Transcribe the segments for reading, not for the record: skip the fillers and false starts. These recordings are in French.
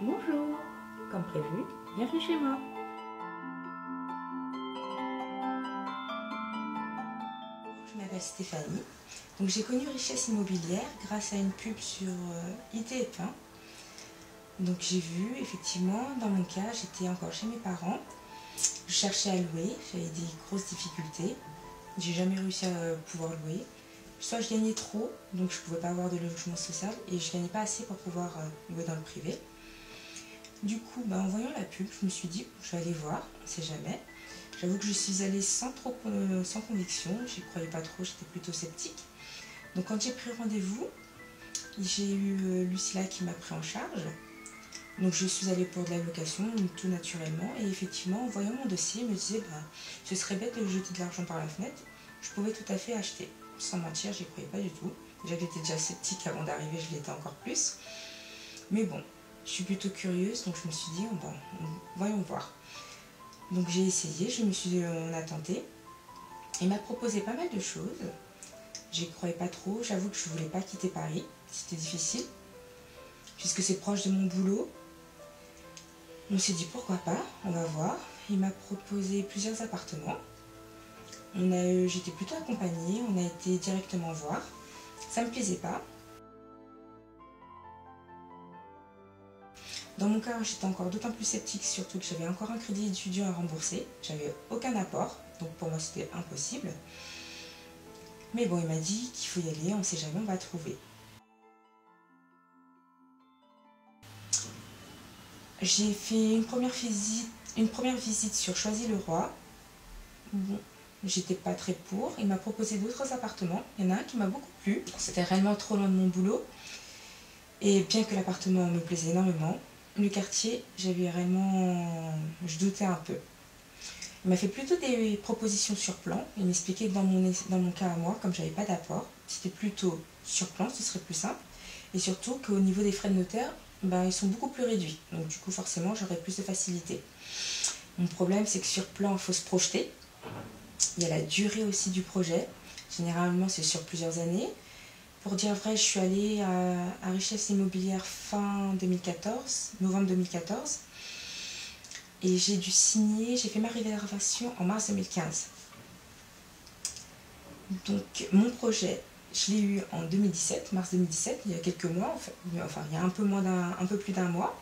Bonjour, comme prévu, bienvenue chez moi. Je m'appelle Stéphanie. Donc j'ai connu Richesse Immobilière grâce à une pub sur IT et Pain. Donc j'ai vu, effectivement, dans mon cas, j'étais encore chez mes parents. Je cherchais à louer, j'avais des grosses difficultés. J'ai jamais réussi à pouvoir louer. Soit je gagnais trop, donc je ne pouvais pas avoir de logement social, et je ne gagnais pas assez pour pouvoir louer dans le privé. Du coup, en voyant la pub, je me suis dit, je vais aller voir, on ne sait jamais. J'avoue que je suis allée sans conviction, j'y croyais pas trop, j'étais plutôt sceptique. Donc quand j'ai pris rendez-vous, j'ai eu Lucilla qui m'a pris en charge. Donc je suis allée pour de la location, tout naturellement. Et effectivement, en voyant mon dossier, je me disais, ce serait bête de jeter de l'argent par la fenêtre. Je pouvais tout à fait acheter. Sans mentir, j'y croyais pas du tout. J'avais été déjà sceptique avant d'arriver, je l'étais encore plus. Mais bon, je suis plutôt curieuse, donc je me suis dit, voyons voir. Donc j'ai essayé, on a tenté. Il m'a proposé pas mal de choses. J'y croyais pas trop, j'avoue que je voulais pas quitter Paris. C'était difficile, puisque c'est proche de mon boulot. On s'est dit pourquoi pas, on va voir. Il m'a proposé plusieurs appartements. J'étais plutôt accompagnée, on a été directement voir. Ça me plaisait pas. Dans mon cas, j'étais encore d'autant plus sceptique, surtout que j'avais encore un crédit étudiant à rembourser. J'avais aucun apport, donc pour moi c'était impossible. Mais bon, il m'a dit qu'il faut y aller, on ne sait jamais, on va trouver. J'ai fait une première visite sur Choisy-le-Roi. Bon, j'étais pas très pour. Il m'a proposé d'autres appartements. Il y en a un qui m'a beaucoup plu. C'était réellement trop loin de mon boulot. Et bien que l'appartement me plaisait énormément, le quartier, je doutais un peu. Il m'a fait plutôt des propositions sur plan. Il m'expliquait que dans mon cas à moi, comme j'avais pas d'apport, c'était plutôt sur plan, ce serait plus simple. Et surtout qu'au niveau des frais de notaire, ils sont beaucoup plus réduits. Donc du coup, forcément, j'aurais plus de facilité. Mon problème, c'est que sur plan, il faut se projeter. Il y a la durée aussi du projet. Généralement, c'est sur plusieurs années. Pour dire vrai, je suis allée à Richesse Immobilière fin 2014, novembre 2014. Et j'ai fait ma réservation en mars 2015. Donc mon projet, je l'ai eu en 2017, mars 2017, il y a quelques mois, il y a un peu plus d'un mois.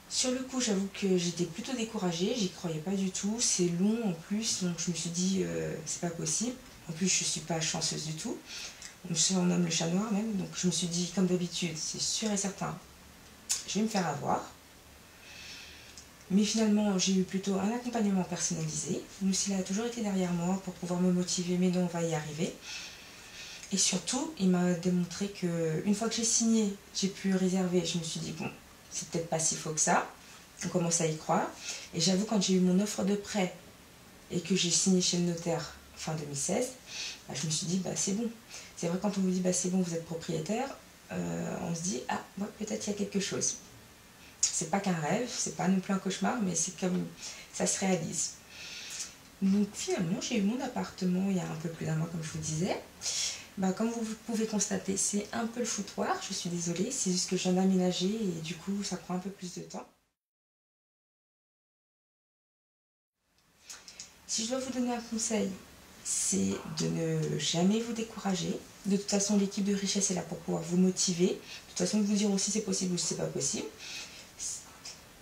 Sur le coup, j'avoue que j'étais plutôt découragée, j'y croyais pas du tout, c'est long en plus, donc je me suis dit, c'est pas possible. En plus, je suis pas chanceuse du tout, on me surnomme le chat noir même, donc je me suis dit, comme d'habitude, c'est sûr et certain, je vais me faire avoir. Mais finalement, j'ai eu plutôt un accompagnement personnalisé. Lucilla a toujours été derrière moi pour pouvoir me motiver, mais non, on va y arriver. Et surtout, il m'a démontré qu'une fois que j'ai signé, j'ai pu réserver. Je me suis dit, bon, c'est peut-être pas si faux que ça. On commence à y croire. Et j'avoue, quand j'ai eu mon offre de prêt et que j'ai signé chez le notaire fin 2016, je me suis dit, c'est bon. C'est vrai, quand on vous dit, c'est bon, vous êtes propriétaire, on se dit, peut-être il y a quelque chose. C'est pas qu'un rêve, c'est pas non plus un cauchemar, mais c'est comme ça se réalise. Donc finalement, j'ai eu mon appartement il y a un peu plus d'un mois, comme je vous disais. Comme vous pouvez constater, c'est un peu le foutoir, je suis désolée, c'est juste que je viens d'aménager et du coup, ça prend un peu plus de temps. Si je dois vous donner un conseil, c'est de ne jamais vous décourager. De toute façon, l'équipe de Richesse est là pour pouvoir vous motiver. De toute façon, vous dire aussi c'est possible ou c'est pas possible.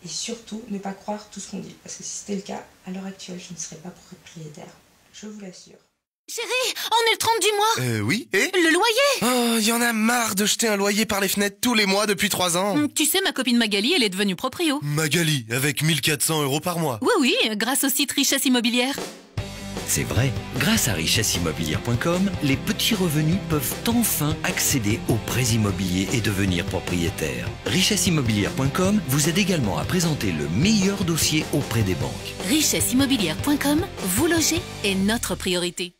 Et surtout, ne pas croire tout ce qu'on dit. Parce que si c'était le cas, à l'heure actuelle, je ne serais pas propriétaire. Je vous l'assure. Chérie, on est le 30 du mois. Oui, et Le loyer. Oh, y en a marre de jeter un loyer par les fenêtres tous les mois depuis 3 ans. Tu sais, ma copine Magali, elle est devenue proprio. Magali, avec 1400 € par mois. Oui, grâce au site Richesse Immobilière. C'est vrai, grâce à richesseimmobilière.com, les petits revenus peuvent enfin accéder aux prêts immobiliers et devenir propriétaires. Richesseimmobilière.com vous aide également à présenter le meilleur dossier auprès des banques. Richesseimmobilière.com, vous loger est notre priorité.